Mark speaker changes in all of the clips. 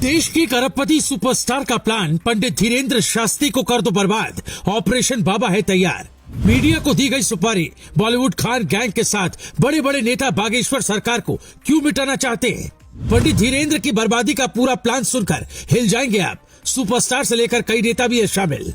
Speaker 1: देश की करोड़पति सुपरस्टार का प्लान पंडित धीरेन्द्र शास्त्री को कर दो बर्बाद, ऑपरेशन बाबा है तैयार। मीडिया को दी गई सुपारी। बॉलीवुड खान गैंग के साथ बड़े बड़े नेता बागेश्वर सरकार को क्यों मिटाना चाहते हैं? पंडित धीरेन्द्र की बर्बादी का पूरा प्लान सुनकर हिल जाएंगे आप। सुपरस्टार से लेकर कई नेता भी है शामिल।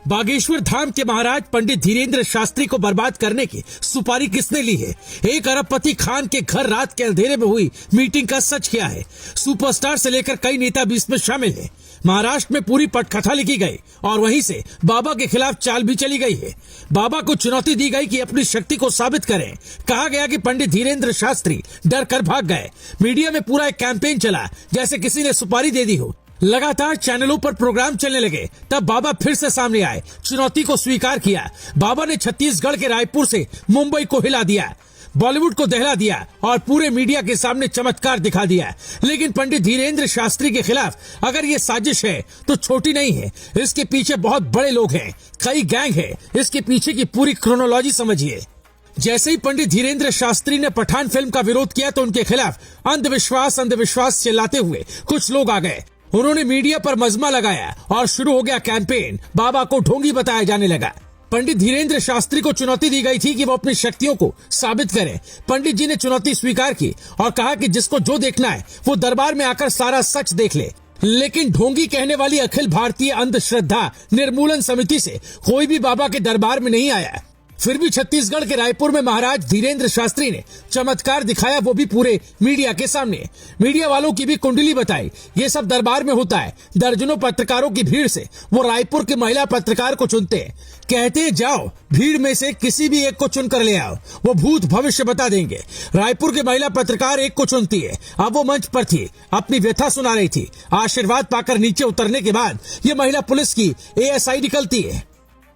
Speaker 1: बागेश्वर धाम के महाराज पंडित धीरेन्द्र शास्त्री को बर्बाद करने की सुपारी किसने ली है? एक अरबपति खान के घर रात के अंधेरे में हुई मीटिंग का सच क्या है? सुपरस्टार से लेकर कई नेता भी इसमें शामिल है। महाराष्ट्र में पूरी पटकथा लिखी गई और वहीं से बाबा के खिलाफ चाल भी चली गई है। बाबा को चुनौती दी गई कि अपनी शक्ति को साबित करें। कहा गया कि पंडित धीरेन्द्र शास्त्री डर कर भाग गए। मीडिया में पूरा एक कैंपेन चला जैसे किसी ने सुपारी दे दी हो। लगातार चैनलों पर प्रोग्राम चलने लगे। तब बाबा फिर से सामने आए, चुनौती को स्वीकार किया। बाबा ने छत्तीसगढ़ के रायपुर से मुंबई को हिला दिया, बॉलीवुड को दहला दिया और पूरे मीडिया के सामने चमत्कार दिखा दिया। लेकिन पंडित धीरेन्द्र शास्त्री के खिलाफ अगर ये साजिश है तो छोटी नहीं है। इसके पीछे बहुत बड़े लोग हैं, कई गैंग है। इसके पीछे की पूरी क्रोनोलॉजी समझिए। जैसे ही पंडित धीरेन्द्र शास्त्री ने पठान फिल्म का विरोध किया तो उनके खिलाफ अंधविश्वास चिल्लाते हुए कुछ लोग आ गए। उन्होंने मीडिया पर मजमा लगाया और शुरू हो गया कैंपेन। बाबा को ढोंगी बताया जाने लगा। पंडित धीरेन्द्र शास्त्री को चुनौती दी गई थी कि वो अपनी शक्तियों को साबित करें। पंडित जी ने चुनौती स्वीकार की और कहा कि जिसको जो देखना है वो दरबार में आकर सारा सच देख ले। लेकिन ढोंगी कहने वाली अखिल भारतीय अंधश्रद्धा निर्मूलन समिति से कोई भी बाबा के दरबार में नहीं आया। फिर भी छत्तीसगढ़ के रायपुर में महाराज धीरेन्द्र शास्त्री ने चमत्कार दिखाया, वो भी पूरे मीडिया के सामने। मीडिया वालों की भी कुंडली बताई। ये सब दरबार में होता है। दर्जनों पत्रकारों की भीड़ से वो रायपुर के महिला पत्रकार को चुनते हैं। कहते हैं जाओ भीड़ में से किसी भी एक को चुन कर ले आओ, वो भूत भविष्य बता देंगे। रायपुर के महिला पत्रकार एक को चुनती है। अब वो मंच पर थी, अपनी व्यथा सुना रही थी। आशीर्वाद पाकर नीचे उतरने के बाद ये महिला पुलिस की एएसआई निकलती है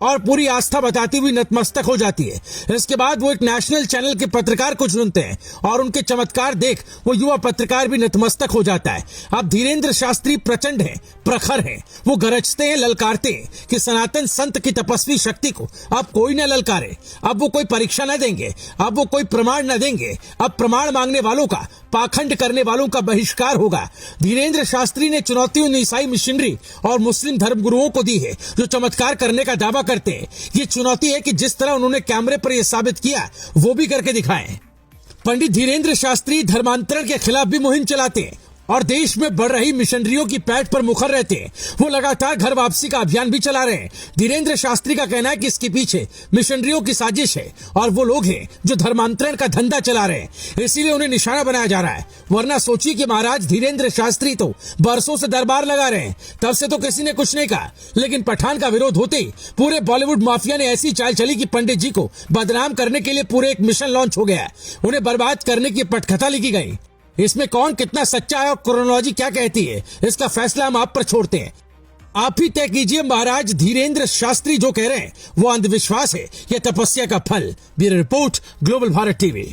Speaker 1: और पूरी आस्था बताती हुई नतमस्तक हो जाती है। इसके बाद वो एक नेशनल चैनल के पत्रकार को चुनते हैं और उनके चमत्कार देख वो युवा पत्रकार भी नतमस्तक हो जाता है। अब धीरेन्द्र शास्त्री प्रचंड हैं, प्रखर हैं। वो गरजते हैं, ललकारते हैं कि सनातन संत की तपस्वी शक्ति को अब कोई न ललकारे। अब वो कोई परीक्षा न देंगे, अब वो कोई प्रमाण न देंगे। अब प्रमाण मांगने वालों का, पाखंड करने वालों का बहिष्कार होगा। धीरेन्द्र शास्त्री ने चुनौती उन ईसाई मिशनरी और मुस्लिम धर्मगुरुओं को दी है जो चमत्कार करने का दावा करते हैं। ये चुनौती है कि जिस तरह उन्होंने कैमरे पर यह साबित किया वो भी करके दिखाएं। पंडित धीरेन्द्र शास्त्री धर्मांतरण के खिलाफ भी मुहिम चलाते हैं और देश में बढ़ रही मिशनरियों की पैठ पर मुखर रहते हैं। वो लगातार घर वापसी का अभियान भी चला रहे हैं। धीरेन्द्र शास्त्री का कहना है कि इसके पीछे मिशनरियों की साजिश है और वो लोग हैं जो धर्मांतरण का धंधा चला रहे हैं। इसीलिए उन्हें निशाना बनाया जा रहा है। वरना सोचिए कि महाराज धीरेन्द्र शास्त्री तो बरसों से दरबार लगा रहे हैं, तब से तो किसी ने कुछ नहीं कहा। लेकिन पठान का विरोध होते ही पूरे बॉलीवुड माफिया ने ऐसी चाल चली कि पंडित जी को बदनाम करने के लिए पूरे एक मिशन लॉन्च हो गया। उन्हें बर्बाद करने की पटकथा लिखी गई। इसमें कौन कितना सच्चा है और क्रोनोलॉजी क्या कहती है, इसका फैसला हम आप पर छोड़ते हैं। आप ही तय कीजिए महाराज धीरेन्द्र शास्त्री जो कह रहे हैं वो अंधविश्वास है या तपस्या का फल। Bureau report, global Bharat TV.